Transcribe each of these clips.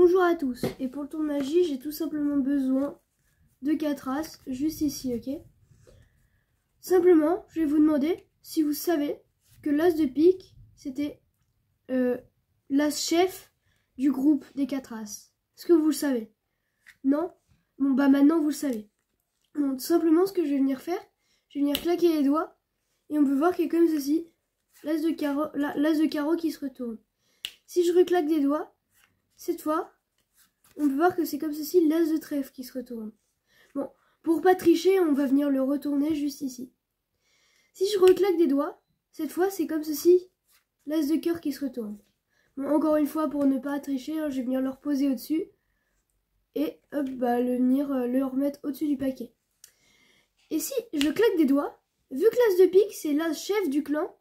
Bonjour à tous, et pour le tour de magie, j'ai tout simplement besoin de 4 as, juste ici, ok? Simplement, je vais vous demander si vous savez que l'as de pique, c'était l'as chef du groupe des 4 as. Est-ce que vous le savez? Non? Bon, bah maintenant vous le savez. Donc, tout simplement, ce que je vais venir faire, je vais venir claquer les doigts, et on peut voir qu'il y a comme ceci, l'as de carreau qui se retourne. Si je reclaque des doigts, cette fois, on peut voir que c'est comme ceci l'as de trèfle qui se retourne. Bon, pour pas tricher, on va venir le retourner juste ici. Si je reclaque des doigts, cette fois c'est comme ceci l'as de cœur qui se retourne. Bon, encore une fois, pour ne pas tricher, je vais venir le reposer au-dessus et hop, le remettre au-dessus du paquet. Et si je claque des doigts, vu que l'as de pique c'est l'as chef du clan,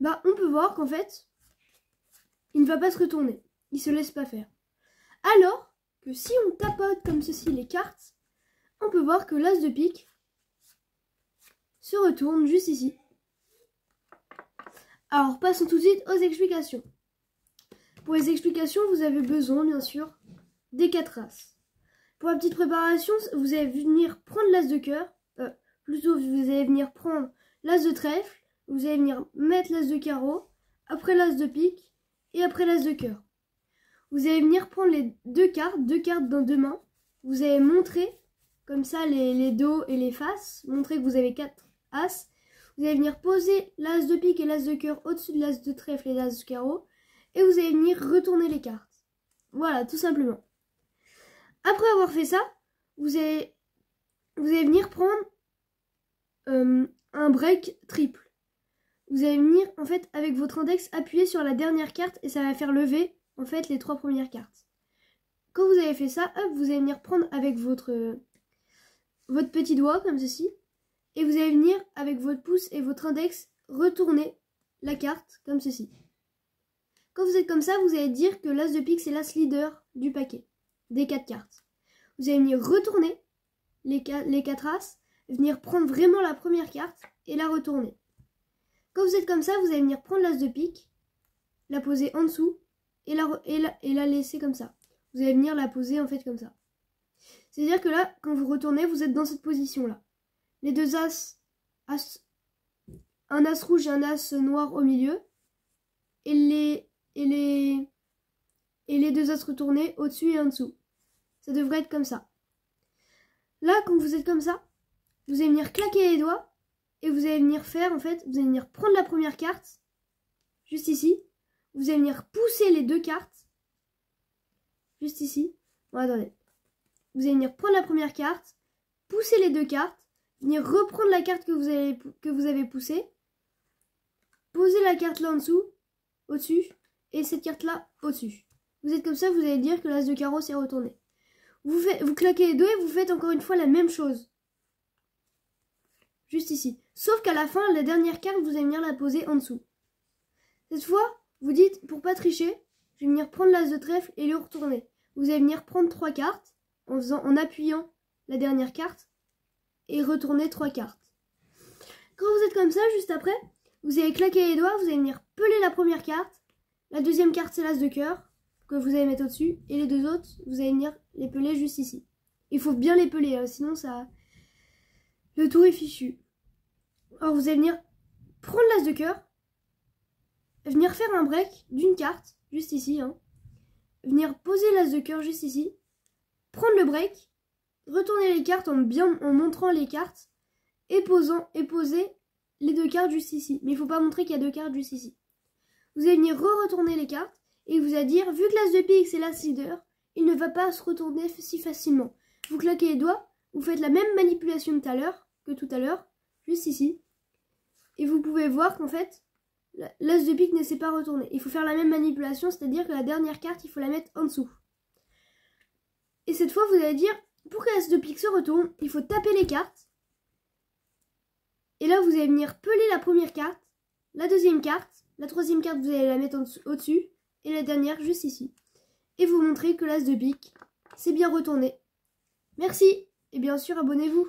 on peut voir qu'en fait, il ne va pas se retourner. Il se laisse pas faire. Alors que si on tapote comme ceci les cartes, on peut voir que l'as de pique se retourne juste ici. Alors passons tout de suite aux explications. Pour les explications, vous avez besoin bien sûr des 4 as. Pour la petite préparation, vous allez venir prendre l'as de cœur, plutôt vous allez venir prendre l'as de trèfle, vous allez venir mettre l'as de carreau, après l'as de pique et après l'as de cœur. Vous allez venir prendre les deux cartes dans deux mains. Vous allez montrer comme ça les dos et les faces, montrer que vous avez 4 as. Vous allez venir poser l'as de pique et l'as de cœur au-dessus de l'as de trèfle et l'as de carreau. Et vous allez venir retourner les cartes. Voilà, tout simplement. Après avoir fait ça, vous allez venir prendre un break triple. Vous allez venir, en fait, avec votre index, appuyer sur la dernière carte et ça va faire lever, en fait, les 3 premières cartes. Quand vous avez fait ça, hop, vous allez venir prendre avec votre petit doigt, comme ceci, et vous allez venir, avec votre pouce et votre index, retourner la carte, comme ceci. Quand vous êtes comme ça, vous allez dire que l'as de pique, c'est l'as leader du paquet, des 4 cartes. Vous allez venir retourner les 4 as, venir prendre vraiment la première carte et la retourner. Quand vous êtes comme ça, vous allez venir prendre l'as de pique, la poser en dessous et la laisser comme ça. Vous allez venir la poser en fait comme ça. C'est-à-dire que là, quand vous retournez, vous êtes dans cette position-là. Les deux as, un as rouge et un as noir au milieu, et les deux as retournés au-dessus et en dessous. Ça devrait être comme ça. Là, quand vous êtes comme ça, vous allez venir claquer les doigts et vous allez venir faire, en fait, vous allez venir prendre la première carte, juste ici. Vous allez venir pousser les deux cartes, juste ici. Bon, attendez. Vous allez venir prendre la première carte, pousser les deux cartes, venir reprendre la carte que vous avez poussée, poser la carte là en dessous, au-dessus, et cette carte-là au-dessus. Vous êtes comme ça, vous allez dire que l'as de carreau s'est retourné. Vous claquez les deux et vous faites encore une fois la même chose. Juste ici. Sauf qu'à la fin, la dernière carte, vous allez venir la poser en dessous. Cette fois, vous dites, pour pas tricher, je vais venir prendre l'as de trèfle et le retourner. Vous allez venir prendre 3 cartes, en appuyant la dernière carte, et retourner 3 cartes. Quand vous êtes comme ça, juste après, vous allez claquer les doigts, vous allez venir peler la première carte. La deuxième carte, c'est l'as de cœur, que vous allez mettre au-dessus. Et les deux autres, vous allez venir les peler juste ici. Il faut bien les peler, hein, sinon ça... le tour est fichu. Alors vous allez venir prendre l'as de cœur, venir faire un break d'une carte, juste ici, hein. Venir poser l'as de cœur juste ici, prendre le break, retourner les cartes en montrant les cartes, et poser les 2 cartes juste ici. Mais il ne faut pas montrer qu'il y a 2 cartes juste ici. Vous allez venir retourner les cartes, et vous allez dire, vu que l'as de pique c'est l'as leader, il ne va pas se retourner si facilement. Vous claquez les doigts, vous faites la même manipulation que tout à l'heure, juste ici. Et vous pouvez voir qu'en fait, l'as de pique ne s'est pas retourné. Il faut faire la même manipulation, c'est-à-dire que la dernière carte, il faut la mettre en dessous. Et cette fois, vous allez dire, pour que l'as de pique se retourne, il faut taper les cartes. Et là, vous allez venir peler la première carte, la deuxième carte, la troisième carte, vous allez la mettre au-dessus, et la dernière juste ici. Et vous montrez que l'as de pique s'est bien retourné. Merci, et bien sûr, abonnez-vous.